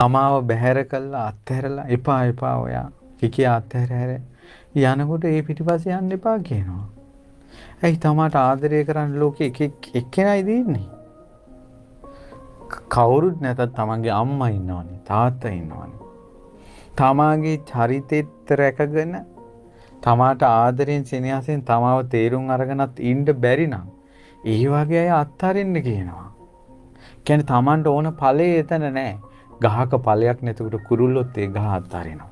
තමාව බැහැර කළා අත්හැරලා එපා එපා ඔයා කිකී අත්හැර යනකොට ඒ පිටිපස්සේ යන්න එපා කියනවා. ඇයි තමාට ආදරය කරන්න ලෝකෙ එක්කෙනයි දෙන්නේ. කවුරුත් නැතත් තමන්ගේ අම්මා ඉන්නවනේ තාත්තා ඉන්නවනේ. තමාගේ චරිතෙත් රැකගෙන තමාට ආදරෙන් සෙනෙහසෙන් තමාව තේරුම් අරගෙනත් ඉන්න බැරි නම් ඒ වගේ අය අත්හරින්න කියනවා. කියන්නේ තමන්ට ඕන ඵලයේ එතන නැහැ. ගහක ඵලයක් නැතිකොට කුරුල්ලොත් ඒ ගහ අත්හරිනවා.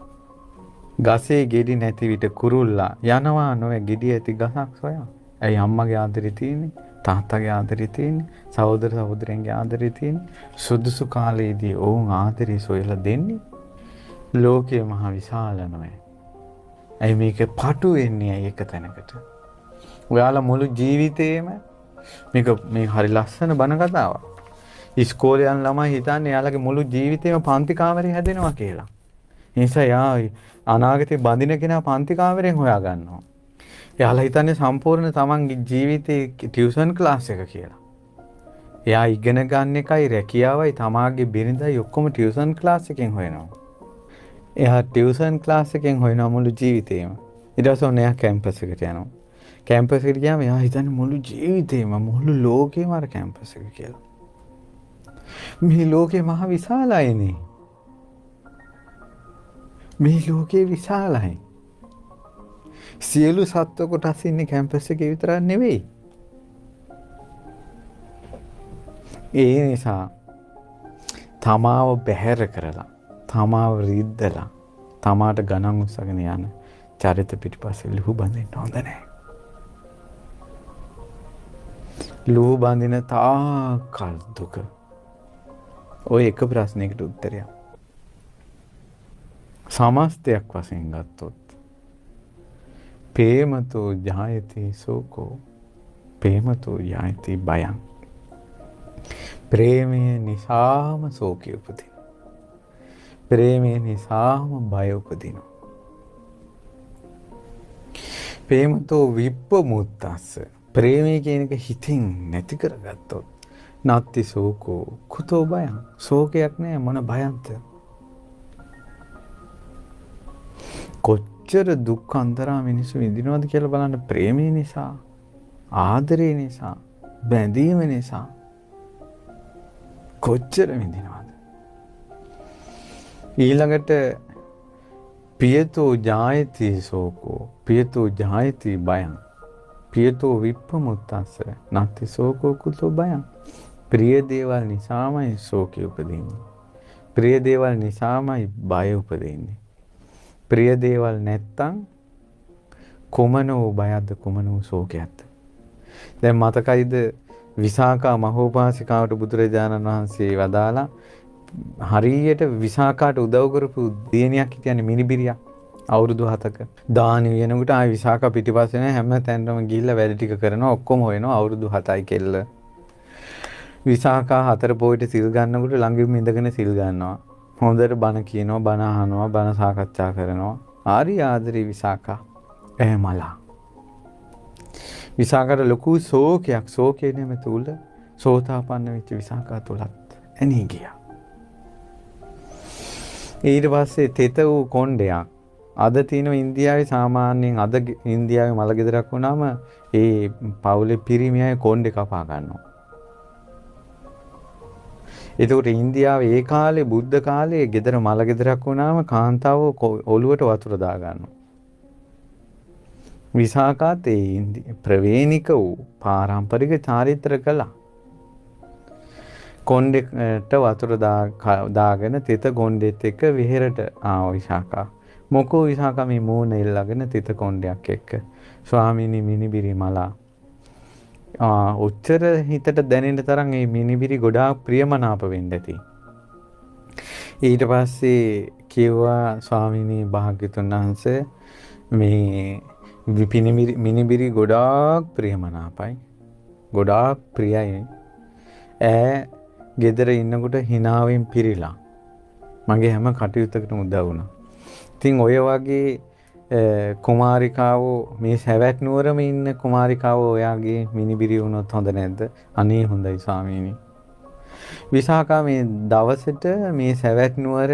ගසේ ගෙඩි නැති විට කුරුල්ලා යනවා නොවේ ගෙඩි ඇති ගසක් සොයා. ඇයි අම්මගේ ආදරේ තියෙන්නේ? තාත්තගේ ආදරේ තියෙන්නේ? සහෝදර සහෝදරයන්ගේ ආදරේ තියෙන්නේ? සුදුසු කාලයේදී ඔවුන් ආදරේ සොයලා දෙන්නේ? ලෝකය මහ විශාල නෑ. ඇයි මේක පටු වෙන්නේ ඇයි එක තැනකට? ඔයාලා මුළු ජීවිතේම මේ හරි ලස්සන බණ කතාවක්. ඉස්කෝලේ යන ළමයි හිතන්නේ යාළගේ මුළු ජීවිතේම පන්ති කාමරේ හැදෙනවා කියලා. ඒ නිසා යා අනාගතේ බඳින කෙනා පන්ති කාමරෙන් හොයා ගන්නවා. එයාලා හිතන්නේ සම්පූර්ණ තමන්ගේ ජීවිතේ ටියුෂන් ක්ලාස් එක කියලා. එයා ඉගෙන ගන්න එකයි රැකියාවයි තමාගේ බිරිඳයි ඔක්කොම ටියුෂන් ක්ලාස් එකෙන් හොයනවා. එයා ටියුෂන් ක්ලාස් එකෙන් හොයනවා මුළු ජීවිතේම. ඊට පස්සේ ඔන්න එයා කැම්පස් එකට යනවා. කැම්පස් එකට ගියාම එයා හිතන්නේ මුළු ජීවිතේම මුළු ලෝකෙම අර කැම්පස් එක කියලා. මේ ලෝකේ මහ විශාලයිනේ. මේ ලෝකේ විශාලයි. සියලු සත්ව කොටස් ඉන්නේ කැම්පස් එකේ විතරක් නෙවෙයි. ඒ නිසා තමාව බැහැර කරලා, තමාව රිද්දලා, තමාට ගණන් උස්සගෙන යන චරිත පිටිපස්සේ ලුහු බඳින්න හොඳ නැහැ. ලුහු බඳින තාකල් දුක. ඔය එක ප්‍රශ්නයකට උත්තරයක්. සමස්තයක් වශයෙන් ගත්තොත් ප්‍රේමතෝ ජායති සෝකෝ ප්‍රේමතෝ ජායති බයං. ප්‍රේමය නිසාම සෝකය උපදින. ප්‍රේමය නිසාම බය උපදිනවා. ප්‍රේමතෝ විප්පමුත්තස්ස. ප්‍රේමය කියන එක හිතින් නැති කරගත්තොත් නත්ති සෝකෝ කුතෝ බයං. ශෝකයක් නෑ මොන භයන්ත. කොච්චර දුක් අන්තරා මිනිස්සු විඳිනවද කියලා බලන්න. ප්‍රේමය නිසා, ආදරය නිසා, බැඳීම නිසා කොච්චර විඳිනවද. ඊළඟට පියතෝ ජායති සෝකෝ පියතෝ ජායති බයං පියතෝ විප්පමුත්තස්ස නත්ති සෝකෝ කුතෝ බයං. ප්‍රිය දේවල් නිසාමයි ශෝකය උපදින්නේ. ප්‍රිය දේවල් නිසාමයි බය උපදින්නේ. ප්‍රිය දේවල් නැත්තම් කුමන වූ බයක්ද කුමන වූ ශෝකයක්ද. දැන් මතකයිද විසාකා මහෝපාසිකාවට බුදුරජාණන් වහන්සේ වදාලා හරියට විසාකාට උදව් කරපු දියණියක් හිටියනේ මිනිබිරියක් අවුරුදු 7ක. දානි වෙනකොට ආයි විසාකා පිටිපස්සේ නැහැ හැම තැනම ගිහිල්ලා වැඩ ටික කරනවා ඔක්කොම හොයනවා අවුරුදු 7යි කෙල්ල. විසාකා 4 පොයිට සිල් ගන්නකොට ළඟින්ම ඉඳගෙන සිල් ගන්නවා. හොඳට බණ කියනවා, බණ අහනවා, බණ සාකච්ඡා කරනවා. ආරි ආදරේ විසාකා. එහෙමලා. විසාකාට ලොකු ශෝකයක්, ශෝකයේ නෙමෙයි තුල සෝතාපන්න වෙච්ච විසාකා තුලත් එනී ගියා. ඊට පස්සේ තෙත වූ කොණ්ඩයක්. අද තියෙන ඉන්දියාවේ සාමාන්‍යයෙන් අද ඉන්දියාවේ මල ගෙදරක් වුණාම ඒ පවුලේ පිරිමි අය කොණ්ඩේ කපා ගන්නවා. එතකොට ඉන්දියාවේ ඒ කාලේ බුද්ධ කාලේ ගෙදර මල ගෙදරක් වුණාම කාන්තාව ඔළුවට වතුර දා ගන්නවා. විසාකාත් ඒ ප්‍රවේණික වූ පාරම්පරික චාරිත්‍ර කළා. කොණ්ඩේට වතුර දාගෙන තෙත කොණ්ඩෙත් එක්ක විහෙරට ආව විසාකා. මොකෝ විසාකා මේ මූණ එල්ලගෙන තෙත කොණ්ඩයක් එක්ක ස්වාමීනි මිනිබිරි මලා. උච්චර හිතට දැනෙන තරම් මේ මිනිබිරි ගොඩාක් ප්‍රියමනාප වෙන්න ඇති. ඊට පස්සේ කිව්වා ස්වාමීනි භාග්‍යතුන් වහන්සේ මේ මිනිබිරි ගොඩාක් ප්‍රියමනාපයි. ගොඩාක් ප්‍රියයි. ගෙදර ඉන්නකොට හිනාවෙන් පිරීලා මගේ හැම කටයුත්තකටම උදව් වුණා. ඉතින් ඔය වගේ කුමාරිකාවෝ මේ සැවැත් නුවරම ඉන්න කුමාරිකාවෝ ඔයාගේ මිනිබිරි වුණොත් හොඳ නැද්ද? අනේ හොඳයි ස්වාමීනි. විසාකා මේ දවසට මේ සැවැත් නුවර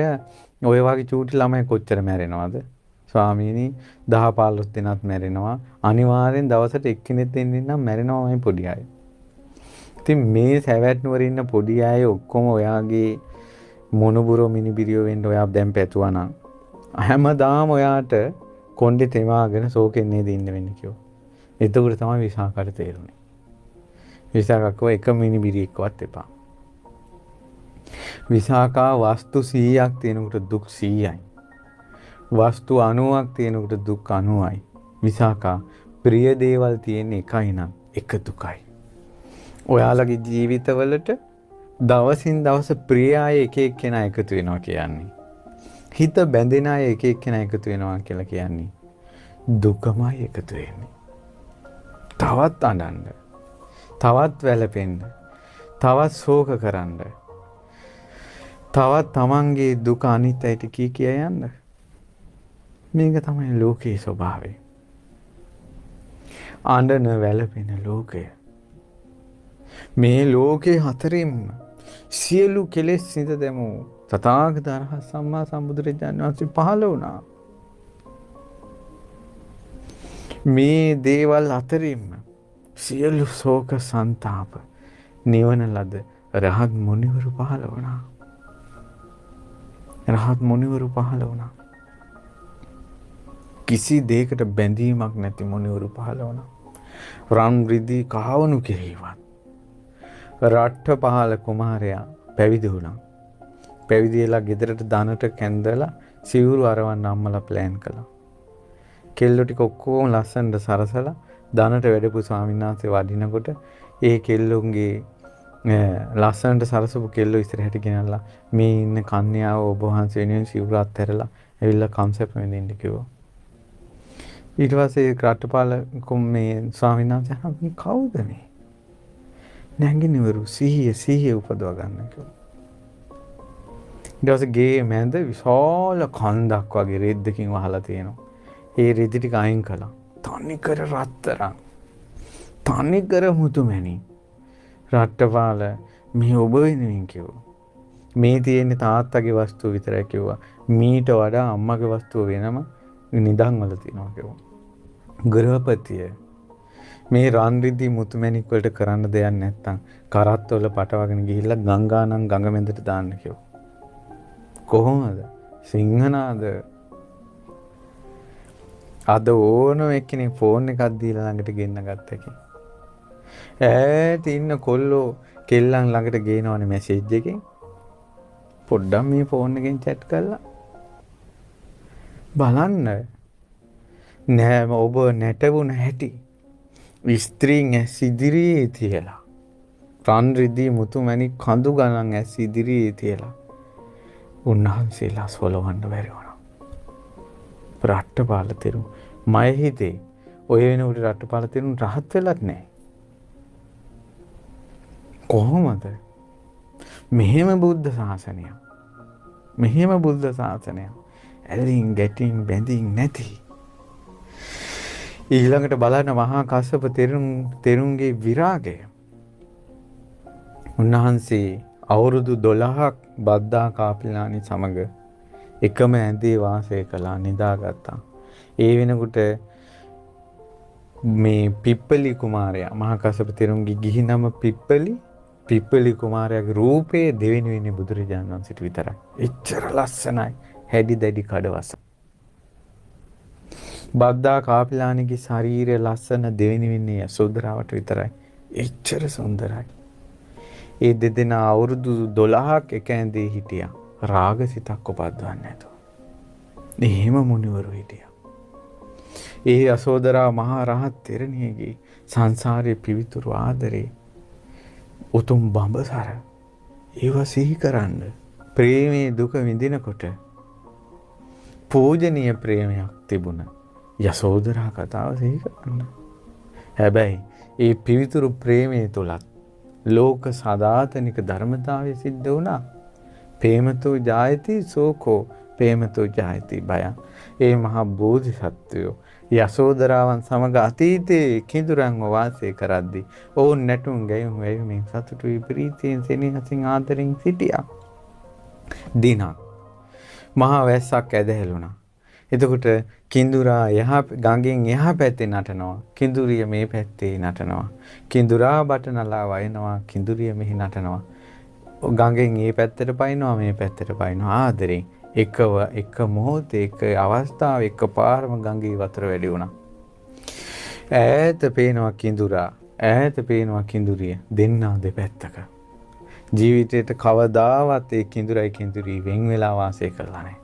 ඔය වගේ චූටි ළමයි කොච්චර මැරෙනවද? ස්වාමීනි 10 15 දෙනාත් මැරෙනවා. අනිවාර්යෙන් දවසට එක්කෙනෙක් දෙන්නෙක් නම් මැරෙනවාමයි පොඩි අය. ඉතින් මේ සැවැත් නුවර ඉන්න පොඩි අය ඔක්කොම ඔයාගේ මොනුබුරෝ මිනිබිරියෝ වෙන්න ඔයා දැන් පැතුවා නම් හැමදාම ඔයාට කොණ්ඩේ තෙමාගෙන සෝකෙන් නේද ඉන්න වෙන්නේ කිව්වා. එතකොට තමයි විසාකාට තේරුනේ. විසාකව එක මිනිබිරියෙක්වත් එපා. විසාකා වස්තු 100ක් තියෙනකොට දුක් 100යි. වස්තු 90ක් තියෙනකොට දුක් 90යි. විසාකා ප්‍රිය දේවල් තියෙන එකයි නම් එක දුකයි. ඔයාලගේ ජීවිතවලට දවසින් දවස ප්‍රිය අය එක එක්කෙනා එකතු වෙනවා කියන්නේ. හිත බැඳෙන අය එක එක්කෙනා එකතු වෙනවා කියලා කියන්නේ දුකමයි එකතු වෙන්නේ. තවත් අඬන්න, තවත් වැළපෙන්න, තවත් ශෝක කරන්න, තවත් තමන්ගේ දුක අනිත් අයට කිය යන්න. මේක තමයි ලෝකයේ ස්වභාවය. අඬන වැළපෙන ලෝකය. මේ ලෝකේ හතරින්ම සියලු කෙලෙස් සිත දැමූ තථාගත අරහත් සම්මා සම්බුදුරජාණන් වහන්සේ පහළ වුණා. මේ දේවල් අතරින්ම සියලු ශෝක සංතාප නිවන ලද රහත් මුනිවරු පහළ වුණා. රහත් මුනිවරු පහළ වුණා. කිසි දෙයකට බැඳීමක් නැති මුනිවරු පහළ වුණා. රන් රිදී කහවණු කෙරෙහිවත් රට්ඨපාල කුමාරයා පැවිදි වුණා. පැවිදි වෙලා ගෙදරට දනට කැඳලා සිවුරු අරවන්න අම්මලා ප්ලෑන් කළා. කෙල්ලෝ ටික ඔක්කොම ලස්සනට සරසලා දනට වැඩපු ස්වාමීන් වහන්සේ වඩිනකොට ඒ කෙල්ලොන්ගේ ලස්සනට සරසපු කෙල්ලෝ ඉස්සරහට ගෙනල්ලා මේ ඉන්න කන්‍යාව ඔබ වහන්සේ වෙනුවෙන් සිවුරු අත්හැරලා ඇවිල්ලා කම්සප් වෙනින්න කිව්වා. ඊට පස්සේ රට්ඨපාල මේ ස්වාමීන් වහන්සේ අහනවා කවුද මේ? නැංගිනවරු සිහිය උපදව ගන්න කිව්වා. ඊට පස්සේ ගේ මැද විශාල කන්දක් වගේ රෙද්දකින් වහලා තියෙනවා. ඒ රෙදි ටික අයින් කළා. තනිකර රත්තරන්. තනිකර මුතුමැණි. රට්ඨපාල මේ ඔබ වෙනුවෙන් කිව්වා. මේ තියෙන තාත්තගේ වස්තුව විතරයි කිව්වා. මීට වඩා අම්මගේ වස්තුව වෙනම නිදන් වල තියෙනවා කිව්වා. ගෘහපතිය මේ රන් රිදී මුතුමැණික් වලට කරන්න දෙයක් නැත්තම් කරත් වල පටවගෙන ගිහිල්ලා ගංගානම් ගඟ මැදට දාන්න කිව්වා. කොහොමද? සිංහනාද අද ඕනම එක්කෙනෙක් ෆෝන් එකක් දීලා ළඟට ගෙන්න ගත්තකි. ඈත ඉන්න කොල්ලෝ කෙල්ලන් ළඟට ගේනවනේ මැසේජ් එකෙන්. පොඩ්ඩක් මේ ෆෝන් එකෙන් chat කරලා බලන්න. නෑ ඔබ නැටවුන හැටි. ස්ත්‍රීන් ඇස් ඉදිරියේ තියලා. රන් රිදී මුතුමැණික් කඳු ගණන් ඇස් ඉදිරියේ තියලා. උන්වහන්සේලා සොලවන්න බැරි වුණා. රට්ඨපාල තෙරුන් මය හිතේ ඔය වෙනකොට රට්ඨපාල තෙරුන් රහත් වෙලත් නැහැ. කොහොමද? මෙහෙම බුද්ධ ශාසනය. මෙහෙම බුද්ධ ශාසනය. ඇලින් ගැටින් බැඳින් නැති. ඊළඟට බලන්න මහා කස්සප තෙරුන්ගේ විරාගය. උන්වහන්සේ අවුරුදු 12ක් බද්දා කාපිලානි සමග එකම ඇඳේ වාසය කළා, නිදාගත්තා. ඒ වෙනකොට මේ පිප්පලි කුමාරයා මහා කස්සප තෙරුන්ගේ ගිහි නම පිප්පලි කුමාරයාගේ රූපේ දෙවෙනි වෙන්නේ බුදුරජාණන් වහන්සේට විතරයි. එච්චර ලස්සනයි. හැඩි දැඩි කඩවස. බද්දා කාපිලානිගේ ශරීරය ලස්සන දෙවෙනි වෙන්නේ යසෝදරාවට විතරයි. එච්චර සුන්දරයි. ඒ දෙදෙනා අවුරුදු 12ක් එක ඇඳේ හිටියා. රාගසිතක් උපද්දවන්නේ නැතුව. එහෙම මුනිවරු හිටියා. ඒ යසෝදරා මහා රහත් තෙරණියගේ සංසාරේ පිවිතුරු ආදරේ උතුම් බඹසර ඒව සිහි කරන්න. ප්‍රේමයේ දුක විඳිනකොට පූජනීය ප්‍රේමයක් තිබුණා. යසෝදරා කතාව සිහි කරන්න. හැබැයි ඒ පිවිතුරු ප්‍රේමයේ තුලත් ලෝක සදාතනික ධර්මතාවය සිද්ධ වුණා. ප්‍රේමතෝ ජායති සෝකෝ ප්‍රේමතෝ ජායති බය. ඒ මහා බෝධිසත්වයෝ යසෝදරාවන් සමග අතීතයේ කිඳුරන්ව වාසය කරද්දී ඔවුන් නැටුම් ගැයුම් වැයුමින් සතුටු විපරීතයෙන් සෙනෙහසින් ආදරෙන් සිටියා. දිනක් මහා වැස්සක් ඇදහැළුණා. එතකොට කිඳුරා ගඟෙන් එහා පැත්තේ නටනවා. කිඳුරිය මේ පැත්තේ නටනවා. කිඳුරා බටනලා වයනවා. කිඳුරිය මෙහි නටනවා. ගඟෙන් මේ පැත්තට පයින්නවා මේ පැත්තට පයින්නවා ආදරෙන්. එක මොහොතේ එක අවස්ථාව එක පාරම ගඟේ වතුර වැඩි වුණා. ඈත පේනවා කිඳුරා. ඈත පේනවා කිඳුරිය. දෙන්නා දෙපැත්තක. ජීවිතේට කවදාවත් ඒ කිඳුරයි කිඳුරි වෙන් වෙලා වාසය කරලා නැහැ.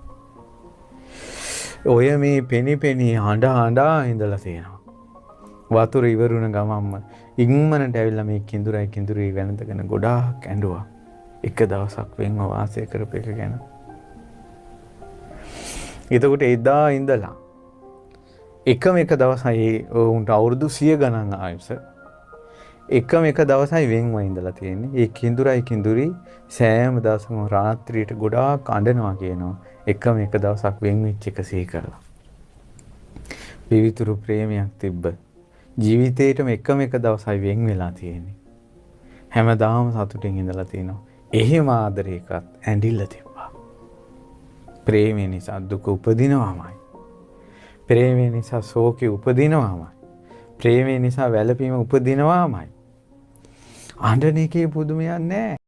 ඔය මේ පෙනි හඬා ඉඳලා තියෙනවා. වතුර ඉවරුණ ගමම්ම ඉක්මනට ඇවිල්ලා මේ කිඳුරයි කිඳුරි වෙනදගෙන ගොඩාක් ඇඬුවා. එක දවසක් වෙන්ව වාසය කරපු එක ගැන. එතකොට එදා ඉඳලා එකම එක දවසයි උන්ට අවුරුදු 100 ගණන් ආයුෂ. එකම එක දවසයි වෙන්ව ඉඳලා තියෙන්නේ. ඒ කිඳුරයි කිඳුරි සෑම දවසම රාත්‍රියට ගොඩාක් අඬනවා කියනවා. එකම එක දවසක් වෙන් වෙච්ච එක සිහි කරලා. විවිතුරු ප්‍රේමයක් තිබ්බ. ජීවිතේටම එකම එක දවසයි වෙන් වෙලා තියෙන්නේ. හැමදාම සතුටින් ඉඳලා තිනවා. එහෙම ආදරයකත් ඇඬිල්ල තිබ්බා. ප්‍රේමය නිසා දුක උපදිනවාමයි. ප්‍රේමය නිසා ශෝකය උපදිනවාමයි. ප්‍රේමය නිසා වැළපීම උපදිනවාමයි. අඬන එකේ පුදුමයක් නැහැ.